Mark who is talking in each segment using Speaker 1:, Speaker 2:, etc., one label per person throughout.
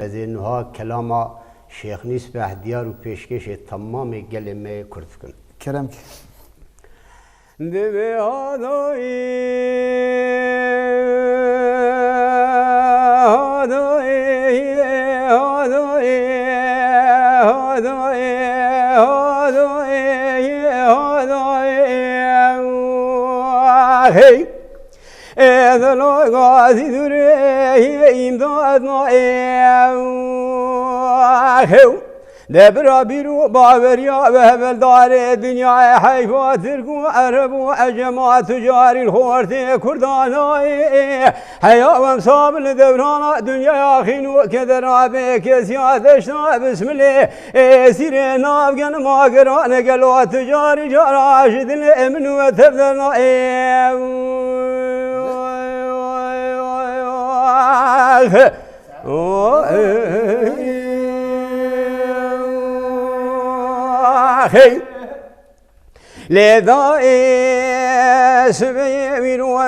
Speaker 1: از اینها کلام شیخ نسبح دیار و پیشکش تمام کلمه کرد کن.
Speaker 2: کرم که
Speaker 1: دبی هی ادلو غازی دوره امداد هو دبر بیرو باوریا و هبل دار دنیا حیفات ترکو عرب و عجم تجاری الخورت کردانای حیا و امصاب الدوران دنیا خینو کدر به سیادشنا بسم الله سیر نافگن ماگران قلو تجاری جراشد الامن و تفضلنا هی لذا سبي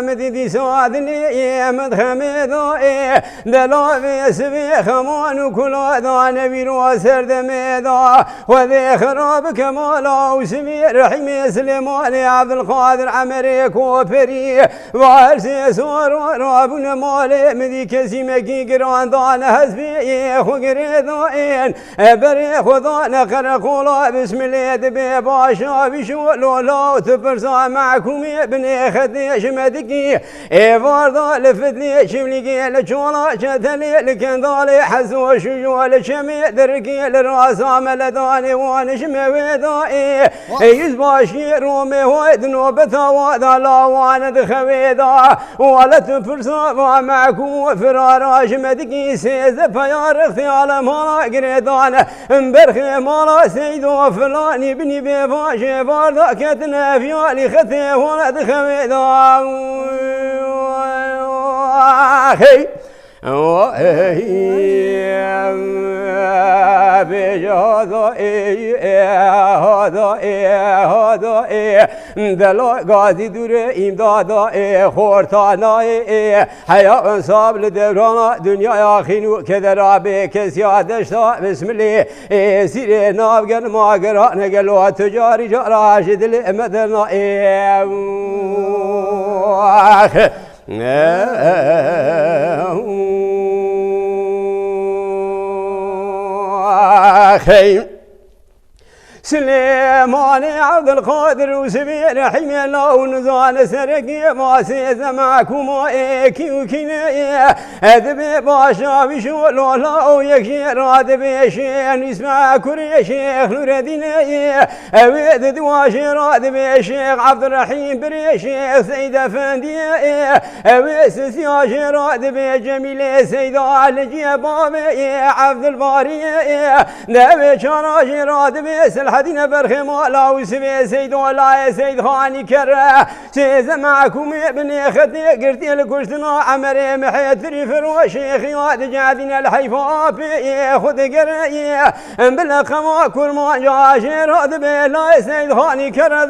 Speaker 1: مدي سواد لي مدخمدا دلا سبي خمان وكل ذا بيرو سرد ميدا وذي خراب كمالا وسمي رحيم سليمان عبد القادر عمري كوبري وارسي سور ورابنا مالي مدي كسيمكي قران دان حسبي خقريدين بري خدان خرقولا بسم الله دبي باشا بشو لا تفرسا معكم ابن خديش مدكي وارضا لفتلي شملي لشولا شتلي لكندالي حسو شجو لشمي دركي لراسا ملداني وانشمي ويدائي يزباشي رومي ويد نوبتا وادا لا واند خويدا ولا تفرسا معكم فرارا شمدكي سيز فيار خيال مالا قريدان برخي مالا سيدو فلاني بني بفاشي فاردا كتنا فيالي خثي ولد خويدا هي بجادا هذا دلو غازي دوره امدادا خورتانا حياة انصاب لدوران دنيا خينو كدرا بكسيادشتا بسم الله سير نافقن ماقران قلوا تجاري راشد الامدنا خيم سليمان عبد القادر وسبيل حمي الله ونزال سرقي ما سيز معكم ايكي وكينا اذبي باشا بشو لولا ويكشي راد بيشي نسمع كوري شيخ نور الدين اويد دواشي راد بيشيخ عبد الرحيم بريشيخ سيد افندي اويس سياشي راد بجميل سيد علي بابي عبد الباري نبي شراشي راد بيسل حدينا برخي مولا وسبي سيد ولا سيد خاني كره سيز معكم ابن خدي قرتي الكشتنا عمري محيتري فروشي خيات جادين الحيفا في خد قري بلا خما كل ما جاشي راد بلا سيد خاني كره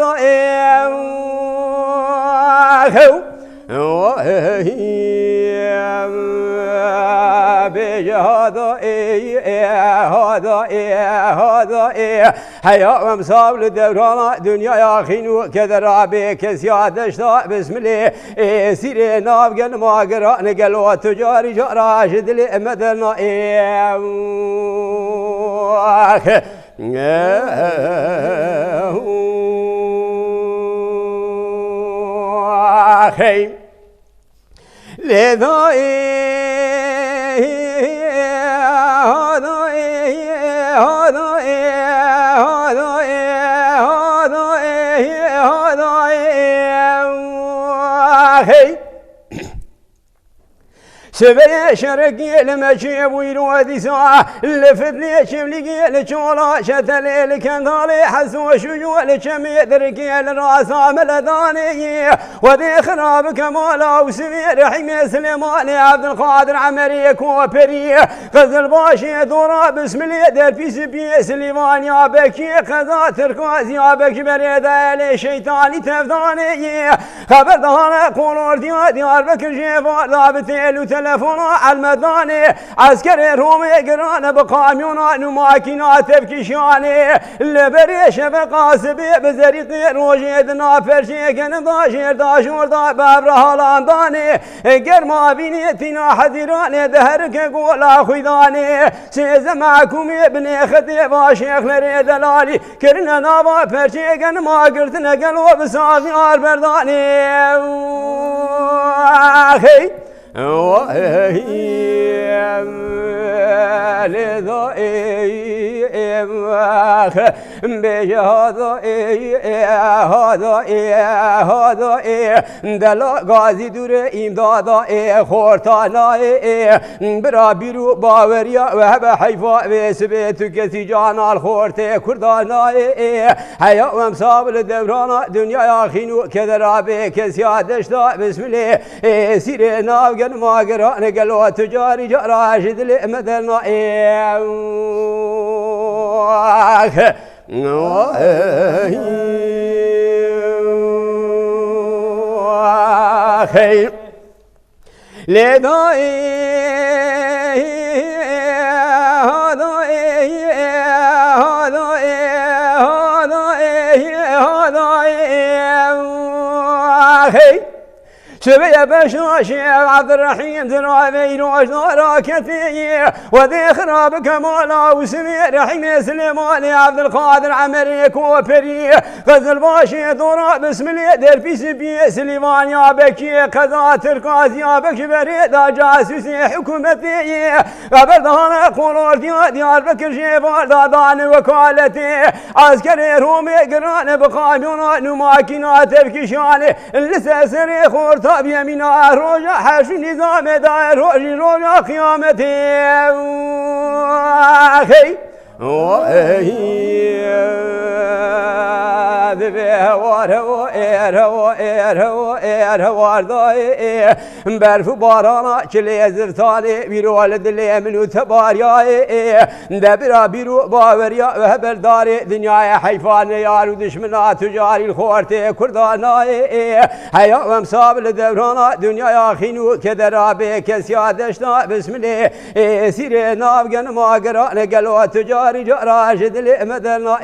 Speaker 1: بجهادا هذا حياة ومصاب للدوران دنيا خينو كدرا بكسيادشتا بسم الله سير نافقن ماقران قلوا تجاري راشد الامدنا خيم لذا سبي شرقي لمشي ويرودي ساعة لفتلي شملي لشولا شتلي لكندالي حسو شجو لشمي دركي لراسا ملداني وذي خراب كمالا وسمي رحيم سليمان عبد القادر عمري كوبري غزل باشي دورا بسم الله در في سبي سليمان يا بكي خذا تركاز يا بكي بريدا لشيطاني تفضاني خبر دهانا قولور ديار بكر جيفا لابتي لتلا فراع المداني عسكري رومي قران بقاميونات وماكينات بكشاني لبريش بقاسبي بزريق روجيدنا فرشي كان داشير داشور دا بابره لانداني قرما بينيتنا حذراني دهرك قولا خيداني سيز معكم ابن خدي باشيخ لري دلالي كرنا نابا فرشي كان ما قلتنا قلوا بساغيار برداني اخي دلا غازی دور امدادا خورتانا برا بیرو باوریا و به حیفا و سبت کسی جانا الخورت کردانا حیا و امسابل دورانا دنیا خینو کدرا به کسی دشتا بسم الله سیر ناو گن ماگران گلو تجاری جراش دل مدلنا شبيه بشاشي عبد الرحيم درابي روش راكتي وذي خراب كمالا وسمي رحيم سليماني عبد القادر عمري كوبري غزل باشي دورا بسم الله در في سبي سليمان يا بكي قضاء تركاز يا بكي بريدا جاسوسي حكومتي غبردان قولور ديار بكر شيفار دادان وكالتي عسكري رومي قران بقاميونات وماكينات بكشاني لساسري خورتا بيمينا روجا حش نظام داير روجا قيامتي اخي برف بارانا چلی زفتانی بیرو دلی منو تباریای دبرا بیرو باوریا و برداری دنیای حیفان یار و دشمنا تجاری خورت کردانای حیا و امسابل دورانا دنیای خینو کدرا به کسی دشتا بسم الله سیر ناوگن ماگران گلو تجاری جراش دل مدلنا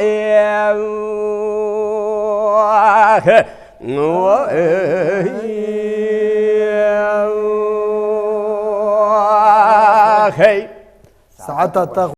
Speaker 2: ساعتها